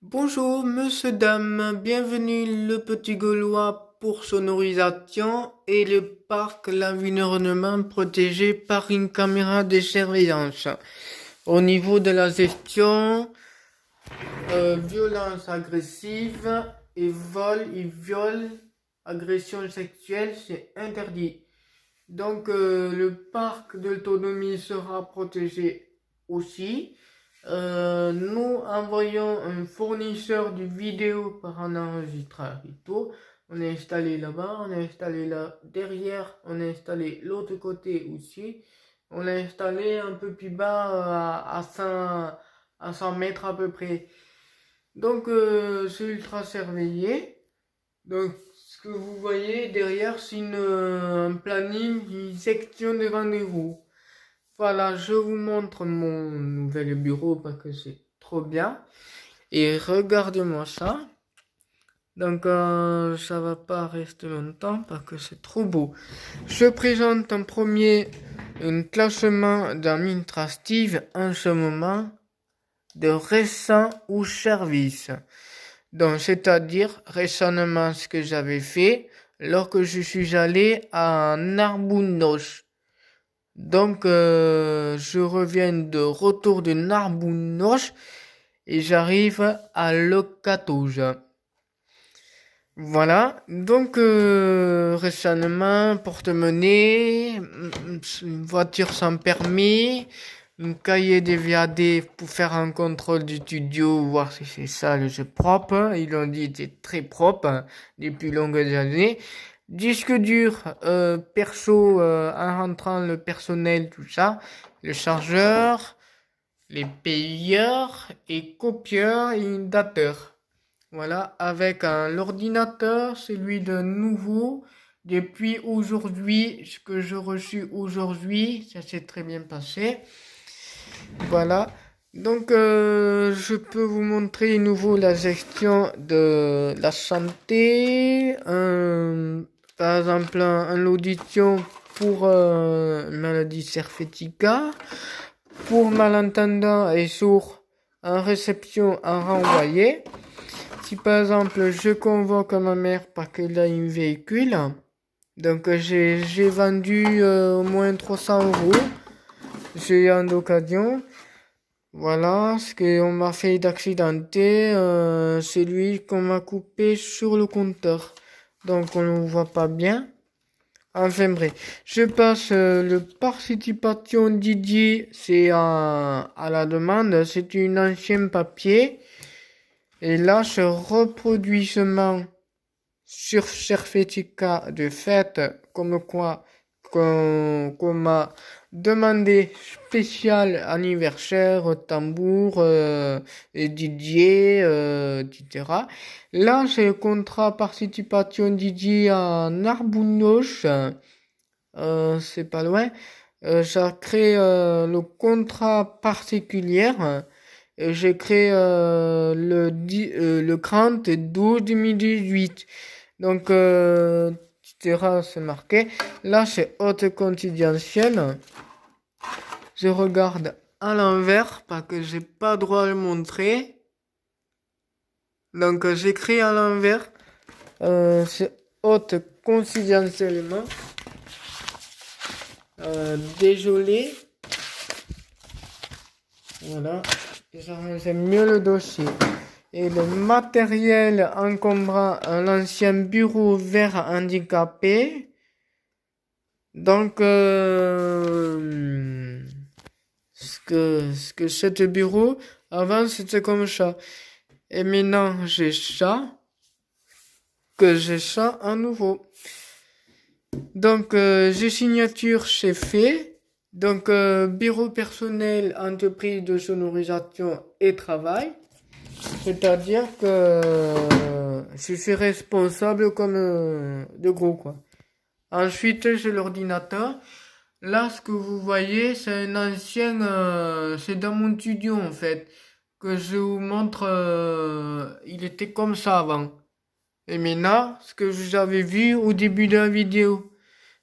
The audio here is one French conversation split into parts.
Bonjour, monsieur, dame, bienvenue le Petit Gaulois pour sonorisation et le parc l'environnement protégé par une caméra de surveillance. Au niveau de la gestion, violence agressive et viol, agression sexuelle, c'est interdit. Donc le parc de l'autonomie sera protégé aussi. Nous envoyons un fournisseur de vidéo par un enregistreur et tout. On est installé là-bas, on est installé là derrière, on est installé l'autre côté aussi. On est installé un peu plus bas à 100 mètres à peu près. Donc c'est ultra surveillé. Donc ce que vous voyez derrière, c'est un planning, une section de rendez-vous. Voilà, je vous montre mon nouvel bureau parce que c'est trop bien. Et regardez-moi ça. Donc ça va pas rester longtemps parce que c'est trop beau. Je présente en premier un classement d'administratif en ce moment de récent ou service. Donc c'est-à-dire récemment ce que j'avais fait lorsque je suis allé à Narbounos. Donc, je reviens de retour de Narbounos et j'arrive à Le 14. Voilà. Donc, récemment, porte-monnaie, une voiture sans permis, un cahier de VAD pour faire un contrôle du studio, voir si c'est sale, c'est propre. Ils ont dit que c'est très propre depuis longues années. Disque dur, perso, en rentrant le personnel, tout ça, le chargeur, les payeurs et copieurs et un dateur. Voilà, avec l'ordinateur, celui de nouveau, depuis aujourd'hui, ce que j'ai reçu aujourd'hui, ça s'est très bien passé. Voilà, donc je peux vous montrer à nouveau la gestion de la santé, par exemple l'audition pour maladie cervica, pour malentendant et sourd, en réception à renvoyer. Si par exemple je convoque ma mère parce qu'elle a un véhicule, donc j'ai vendu au moins 300 €, j'ai eu en occasion. Voilà, ce qu'on m'a fait d'accidenté, c'est lui qu'on m'a coupé sur le compteur. Donc on ne voit pas bien. Enfin bref, je passe le participation Didier, c'est à la demande, c'est une ancien papier. Et là, je reproduis seulement sur certificat de fait, comme quoi qu'on m'a demandé spécial anniversaire, tambour, et Didier, etc. Là, c'est le contrat participation Didier à Narbounos, c'est pas loin. Ça crée le contrat particulier. J'ai créé le 30 12 2018. Donc, etc. c'est marqué. Là, c'est haute confidentielle. Je regarde à l'envers parce que j'ai pas droit à le montrer. Donc, j'écris à l'envers. C'est haute confidentiellement. Désolé. Voilà. J'arrange mieux le dossier. Et le matériel encombrant l'ancien bureau vert handicapé. Donc, ce que cet bureau, avant c'était comme ça. Et maintenant j'ai ça, que j'ai ça à nouveau. Donc, j'ai signature, c'est fait. Donc, bureau personnel, entreprise de sonorisation et travail. C'est-à-dire que je suis responsable comme de gros, quoi. Ensuite, j'ai l'ordinateur. Là, ce que vous voyez, c'est un ancien, c'est dans mon studio, en fait, que je vous montre, il était comme ça avant. Et maintenant, ce que vous avez vu au début de la vidéo.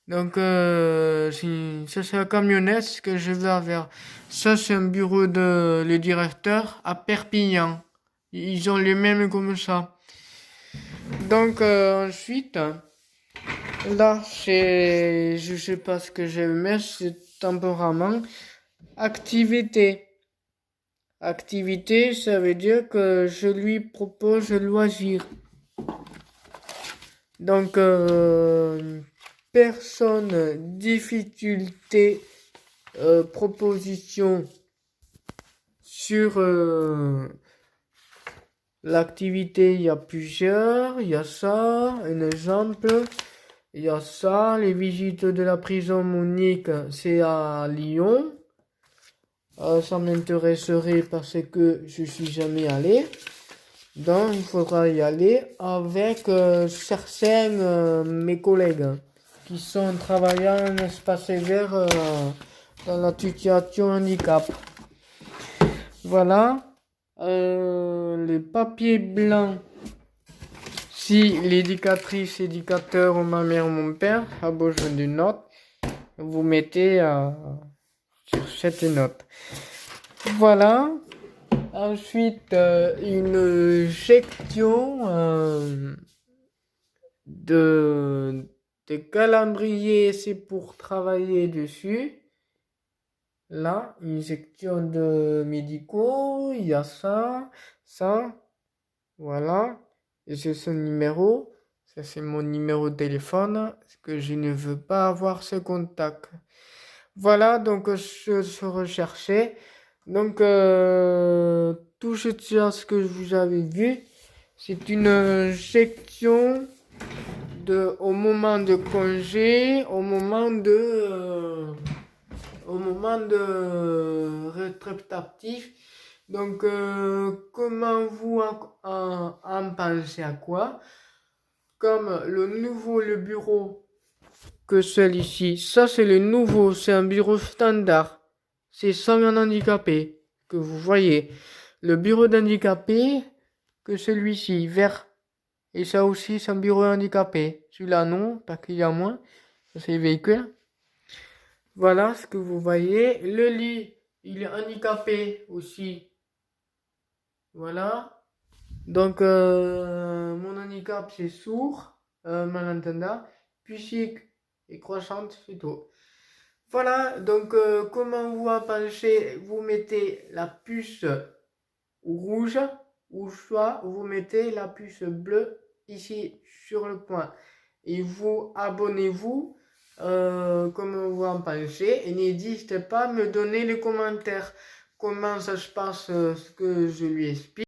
Donc, ça c'est la camionnette que je vais vers. Ça, c'est un bureau de le directeur à Perpignan. Ils ont les mêmes comme ça. Donc ensuite, là, je sais pas ce que je vais mettre, c'est temporairement activité. Activité, ça veut dire que je lui propose loisir. Donc, personne, difficulté, proposition sur l'activité, il y a plusieurs. Il y a ça, un exemple. Il y a ça, les visites de la prison Monique, c'est à Lyon. Ça m'intéresserait parce que je suis jamais allé. Donc, il faudra y aller avec certains mes collègues qui sont travaillant en espace vert dans la situation handicap. Voilà. Les papiers blancs. Si l'éducatrice, éducateur ou ma mère ou mon père a besoin d'une note, vous mettez sur cette note. Voilà. Ensuite, une section de calendrier, c'est pour travailler dessus. Là, une section de médicaux, il y a ça, voilà. Et c'est son numéro. Ça, c'est mon numéro de téléphone, parce que je ne veux pas avoir ce contact. Voilà, donc je recherchais. Donc, tout ce que vous avez vu, c'est une section au moment de congé, au moment de rétrospectif. Donc, comment vous en pensez à quoi? Comme le bureau que celui-ci, ça c'est le nouveau, c'est un bureau standard. C'est sans un handicapé que vous voyez. Le bureau d'handicapé que celui-ci, vert. Et ça aussi, c'est un bureau handicapé. Celui-là, non, parce qu'il y a moins. Ça, c'est les véhicules. Voilà ce que vous voyez. Le lit, il est handicapé aussi. Voilà. Donc, mon handicap, c'est sourd, malentendant, psychique et croissante, c'est tout. Voilà, donc comment vous en pensez? Vous mettez la puce rouge ou soit vous mettez la puce bleue ici sur le point. Et vous abonnez-vous, comment vous en pensez, et n'hésitez pas à me donner les commentaires comment ça se passe, ce que je lui explique.